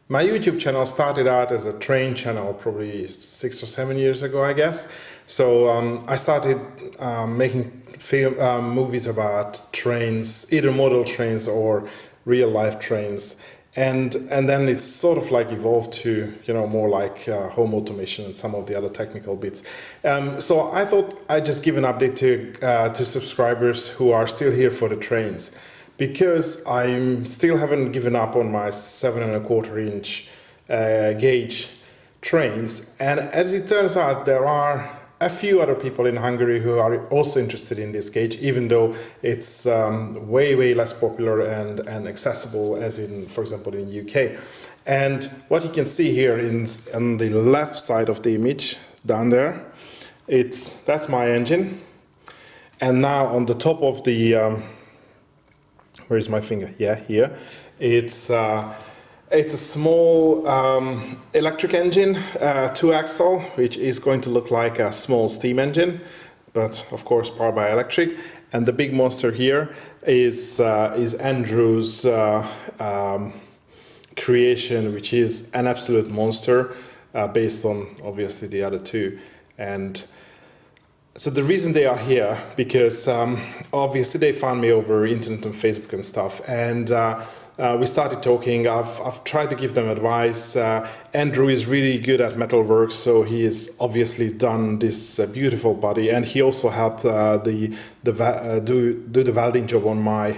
My YouTube channel started out as a train channel probably 6 or 7 years ago, I guess. So I started making movies about trains, either model trains or real life trains. And then it's sort of like evolved to, more like home automation and some of the other technical bits. So I thought I'd just give an update to subscribers who are still here for the trains, because I still haven't given up on my 7.25 inch gauge trains. And as it turns out, there are a few other people in Hungary who are also interested in this gauge, even though it's way less popular and accessible as in, for example, in UK. And what you can see here on the left side of the image, down there, that's my engine. And now on the top of the where is my finger? Yeah, here. It's a small electric engine, 2-axle, which is going to look like a small steam engine, but of course powered by electric. And the big monster here is Andrew's creation, which is an absolute monster, based on obviously the other two. And so the reason they are here, because obviously they found me over internet and Facebook and stuff, and we started talking. I've tried to give them advice. Andrew is really good at metalwork, so he has obviously done this beautiful body, and he also helped do the welding job on my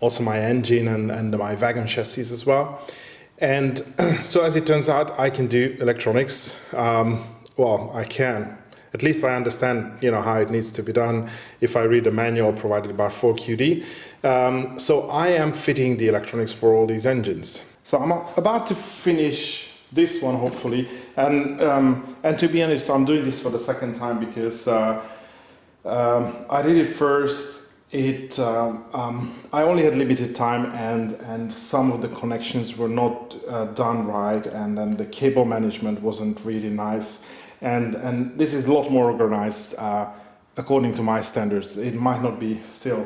also my engine and my wagon chassis as well. And so as it turns out, I can do electronics. Well, I can. At least I understand, how it needs to be done if I read the manual provided by 4QD. So I am fitting the electronics for all these engines. So I'm about to finish this one, hopefully. And to be honest, I'm doing this for the second time because I did it first. I only had limited time, and some of the connections were not done right, and then the cable management wasn't really nice. And this is a lot more organized according to my standards. It might not be still,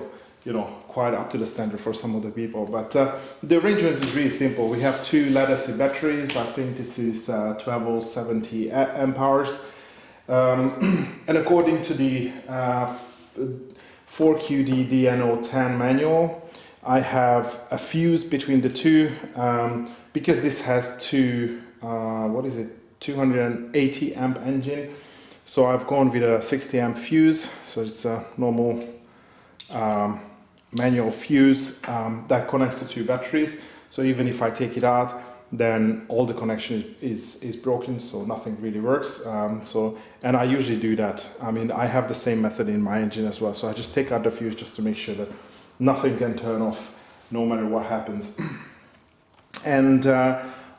quite up to the standard for some of the people, but the arrangement is really simple. We have two lead-acid batteries. I think this is 12 volt 70 amp hours. And according to the 4QD DNO10 manual, I have a fuse between the two, because this has two, 280 amp engine. So I've gone with a 60 amp fuse. So it's a normal manual fuse that connects to two batteries. So even if I take it out, then all the connection is broken, so nothing really works. And I usually do that. I have the same method in my engine as well. So I just take out the fuse just to make sure that nothing can turn off no matter what happens. And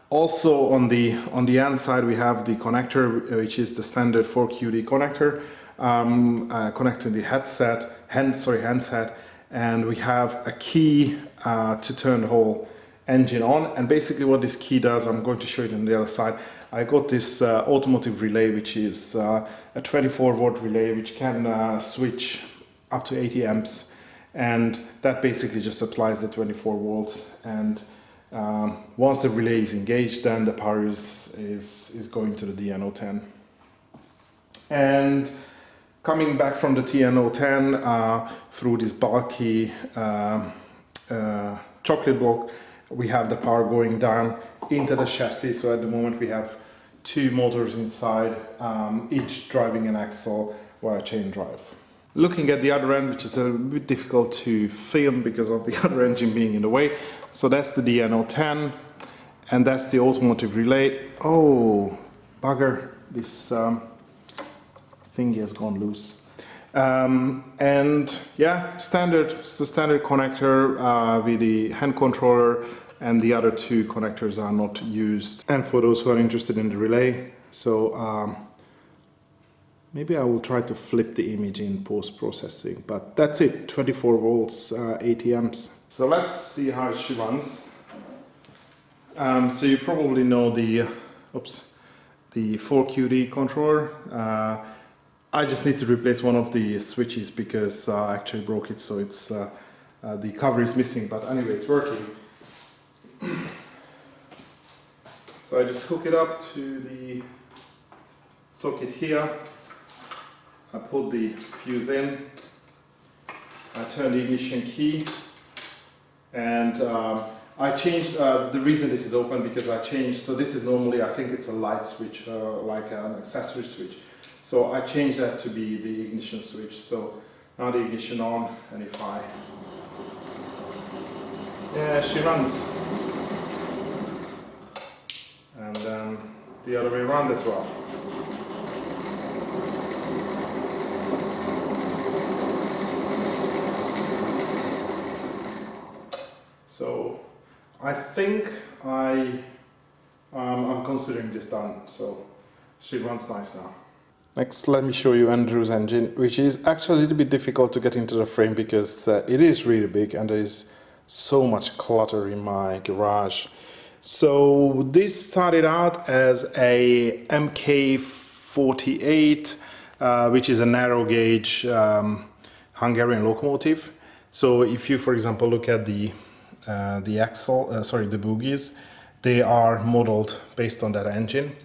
also on the end side, we have the connector, which is the standard 4QD connector, connecting the handset, and we have a key to turn the whole engine on. And basically what this key does, I'm going to show you on the other side. I got this automotive relay, which is a 24 volt relay, which can switch up to 80 amps, and that basically just applies the 24 volts. And once the relay is engaged, then the power is going to the DNO10. And coming back from the DNO10 through this bulky chocolate block, we have the power going down into the chassis. So at the moment we have two motors inside, each driving an axle via chain drive. Looking at the other end, which is a bit difficult to film because of the other engine being in the way. So that's the DNO10, and that's the automotive relay. Oh, bugger, this thingy has gone loose. And yeah, it's the standard connector with the hand controller, and the other two connectors are not used. And for those who are interested in the relay, so maybe I will try to flip the image in post-processing, but that's it, 24 volts, 80 amps. So let's see how it runs. So you probably know the 4QD controller. I just need to replace one of the switches because I actually broke it, so it's the cover is missing, but anyway, it's working. So I just hook it up to the socket here. I put the fuse in. I turn the ignition key, and I changed, the reason this is open because I changed, so this is normally, I think it's a light switch, like an accessory switch. So I changed that to be the ignition switch. So now the ignition on, and if I, yeah, she runs. And then the other way around as well. So I think I'm considering this done, so she runs nice now. Next, let me show you Andrew's engine, which is actually a little bit difficult to get into the frame because it is really big and there is so much clutter in my garage. So this started out as a MK48, which is a narrow gauge Hungarian locomotive. So if you, for example, look at the bogies, they are modeled based on that engine.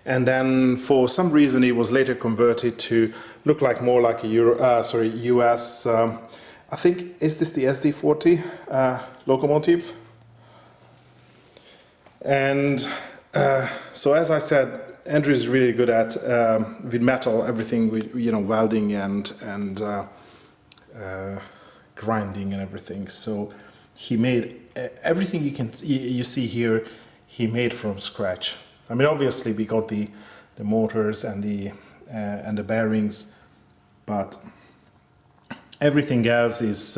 And then for some reason it was later converted to look like more like a US, I think, is this the SD40 locomotive? And so as I said, Andrew is really good at, with metal, everything with, welding and grinding and everything. So he made everything you see here, he made from scratch. I mean, obviously we got the motors and the bearings, but everything else is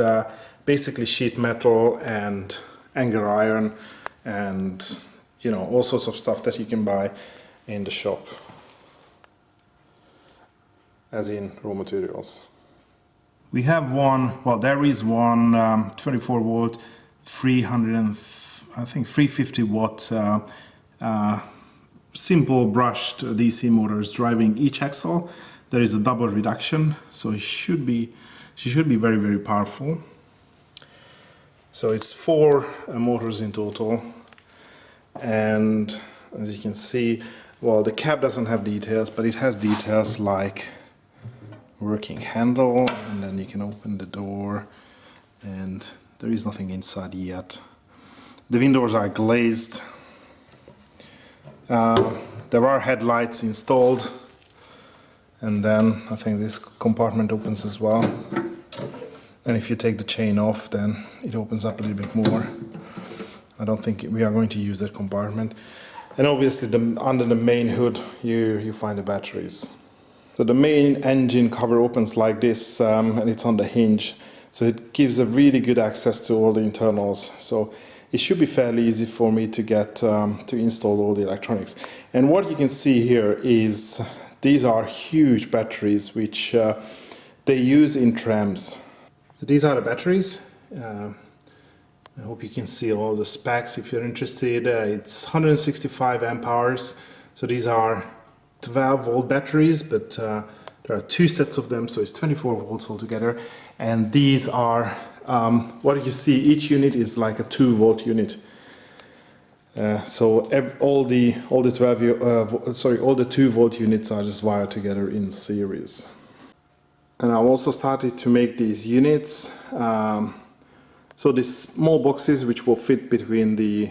basically sheet metal and angle iron and all sorts of stuff that you can buy in the shop, as in raw materials. We have there is one 24 volt, 350 watt simple brushed DC motors driving each axle. There is a double reduction, so she should be very, very powerful. So it's 4 motors in total, and as you can see, the cab doesn't have details, but it has details like working handle, and then you can open the door, and there is nothing inside yet. The windows are glazed. There are headlights installed, and then I think this compartment opens as well. And if you take the chain off, then it opens up a little bit more. I don't think we are going to use that compartment. And obviously under the main hood you find the batteries. So the main engine cover opens like this, and it's on the hinge. So it gives a really good access to all the internals. So it should be fairly easy for me to get to install all the electronics. And what you can see here is these are huge batteries which they use in trams. So these are the batteries. I hope you can see all the specs if you're interested. It's 165 amp hours. So these are 12 volt batteries, but there are 2 sets of them, so it's 24 volts altogether. And these are what you see, each unit is like a 2 volt unit. So all the 2 volt units are just wired together in series. And I've also started to make these units. So these small boxes which will fit between the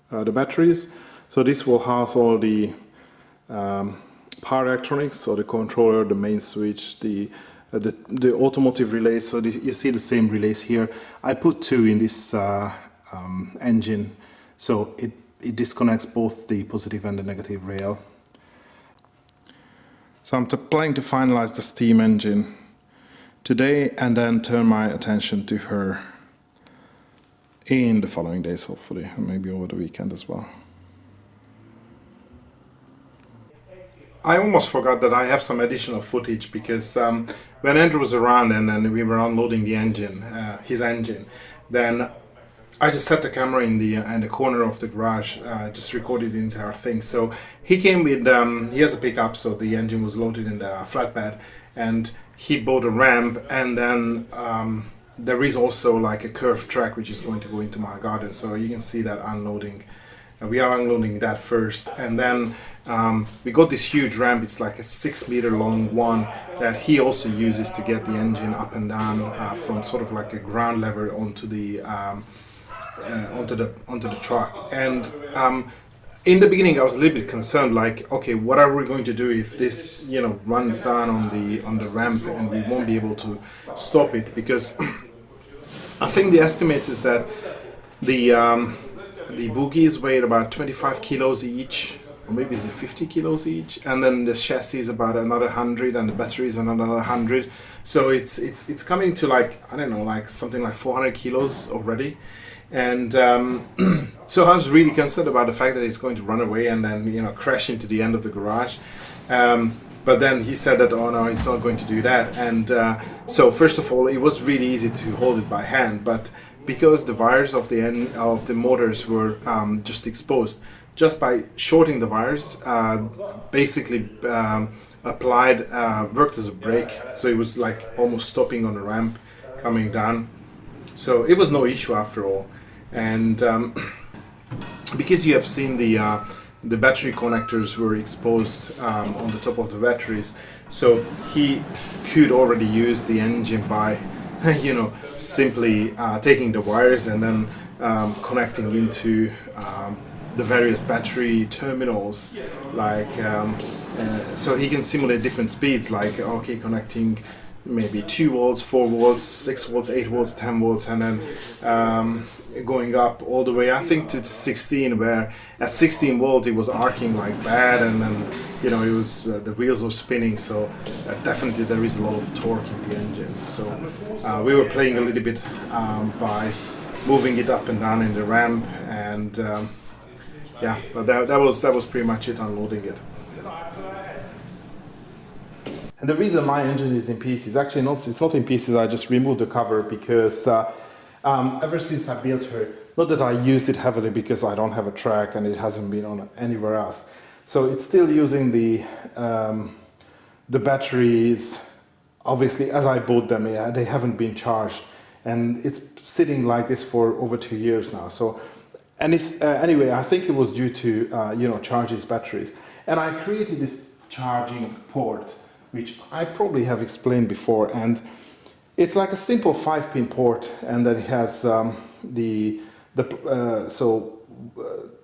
batteries. So this will house all the power electronics, so the controller, the main switch, the automotive relays. So you see the same relays here. I put 2 in this engine, so it disconnects both the positive and the negative rail. So I'm planning to finalize the steam engine today and then turn my attention to her in the following days, hopefully, and maybe over the weekend as well. I almost forgot that I have some additional footage because when Andrew was around and we were unloading the engine, his engine, then I just set the camera in the corner of the garage, just recorded the entire thing. So he came with, he has a pickup, so the engine was loaded in the flatbed, and he bought a ramp, and then there is also like a curved track which is going to go into my garden, so you can see that unloading and we are unloading that first, and then we got this huge ramp. It's like a 6 meter long one that he also uses to get the engine up and down from sort of like a ground level onto the truck. And in the beginning, I was a little bit concerned, like, okay, what are we going to do if this, runs down on the ramp and we won't be able to stop it? Because I think the estimates is that the bogies weigh about 25 kilos each, or maybe it's 50 kilos each, and then the chassis is about another 100, and the battery is another 100. So it's coming to, like, I don't know, like something like 400 kilos already. And so I was really concerned about the fact that it's going to run away and then crash into the end of the garage. But then he said that, oh no, he's not going to do that. And so first of all, it was really easy to hold it by hand, but because the wires of the end of the motors were just exposed, just by shorting the wires, basically applied worked as a brake. So it was like almost stopping on the ramp coming down. So it was no issue after all. And because you have seen the battery connectors were exposed on the top of the batteries, so he could already use the engine by simply taking the wires and then connecting into the various battery terminals, like so he can simulate different speeds, like, okay, connecting maybe 2 volts, 4 volts, 6 volts, 8 volts, 10 volts, and then going up all the way, I think, to 16, where at 16 volt it was arcing like bad, and then it was the wheels were spinning. So definitely there is a lot of torque in the engine. So we were playing a little bit by moving it up and down in the ramp, and yeah, but that was pretty much it, unloading it. And the reason my engine is in pieces, actually it's not in pieces, I just removed the cover because ever since I built her, not that I used it heavily because I don't have a track and it hasn't been on anywhere else. So it's still using the batteries, obviously as I bought them, they haven't been charged. And it's sitting like this for over 2 years now. So, and anyway, I think it was due to, charge these batteries. And I created this charging port, which I probably have explained before, and it's like a simple 5-pin port, and then it has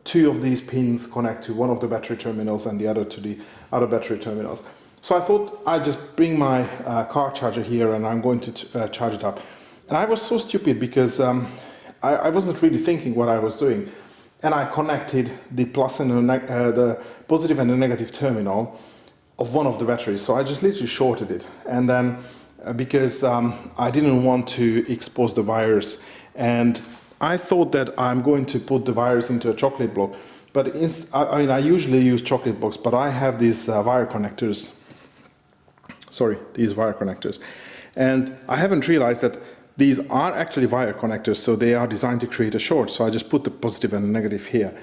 two of these pins connect to one of the battery terminals and the other to the other battery terminals. So I thought I'd just bring my car charger here and I'm going to charge it up. And I was so stupid because I wasn't really thinking what I was doing, and I connected the plus and the positive and the negative terminal of one of the batteries. So I just literally shorted it, and then because I didn't want to expose the wires, and I thought that I'm going to put the wires into a chocolate block, but I usually use chocolate blocks, but I have these wire connectors, and I haven't realized that these are actually wire connectors, so they are designed to create a short. So I just put the positive and the negative here.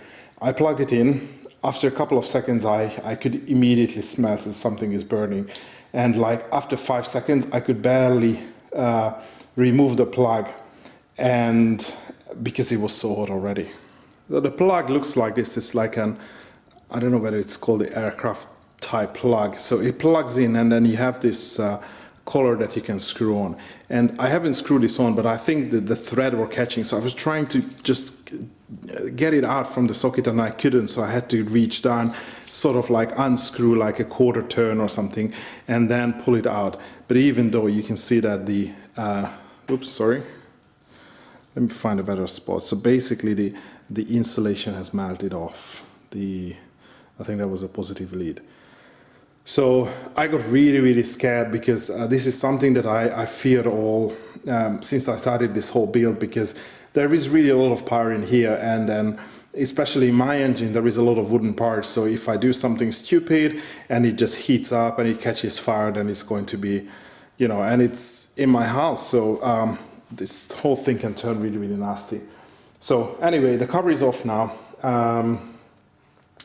I plugged it in. After a couple of seconds, I could immediately smell that something is burning. And like after 5 seconds, I could barely remove the plug, and because it was so hot already. So the plug looks like this. It's like I don't know whether it's called the aircraft type plug. So it plugs in, and then you have this collar that you can screw on. And I haven't screwed this on, but I think that the thread were catching. So I was trying to just get it out from the socket, and I couldn't. So I had to reach down, sort of like unscrew like a quarter turn or something, and then pull it out. But even though you can see that let me find a better spot. So basically the insulation has melted off. I think that was a positive lead. So I got really, really scared because this is something that I feared all since I started this whole build, because there is really a lot of power in here, and especially in my engine there is a lot of wooden parts. So if I do something stupid and it just heats up and it catches fire, then it's going to be, and it's in my house. So this whole thing can turn really, really nasty. So anyway, the cover is off now,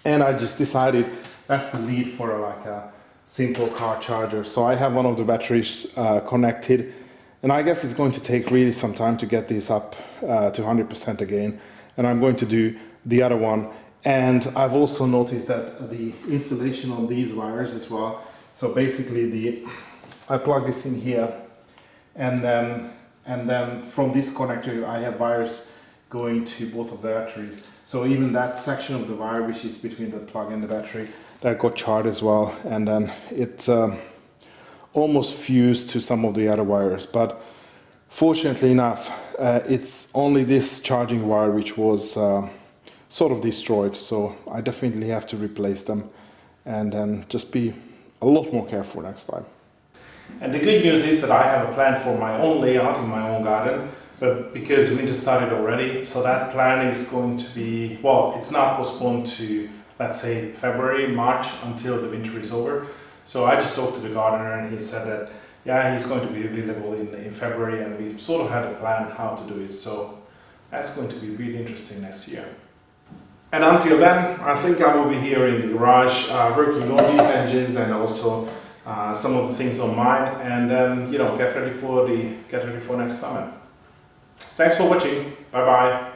and I just decided that's the lead for like a simple car charger. So I have one of the batteries connected, and I guess it's going to take really some time to get this up to 100% again. And I'm going to do the other one And I've also noticed that the installation on these wires as well. So basically I plug this in here, and then from this connector I have wires going to both of the batteries. So even that section of the wire which is between the plug and the battery, that got charged as well, and then it almost fused to some of the other wires. But fortunately enough, it's only this charging wire which was sort of destroyed, so I definitely have to replace them and then just be a lot more careful next time. And the good news is that I have a plan for my own layout in my own garden, but because winter started already, so that plan is going to be, well, it's not postponed to, let's say, February, March, until the winter is over. So I just talked to the gardener and he said that, yeah, he's going to be available in February, and we sort of had a plan how to do it. So that's going to be really interesting next year. And until then, I think I will be here in the garage working on these engines and also some of the things on mine, and then get ready for next summer. Thanks for watching. Bye bye.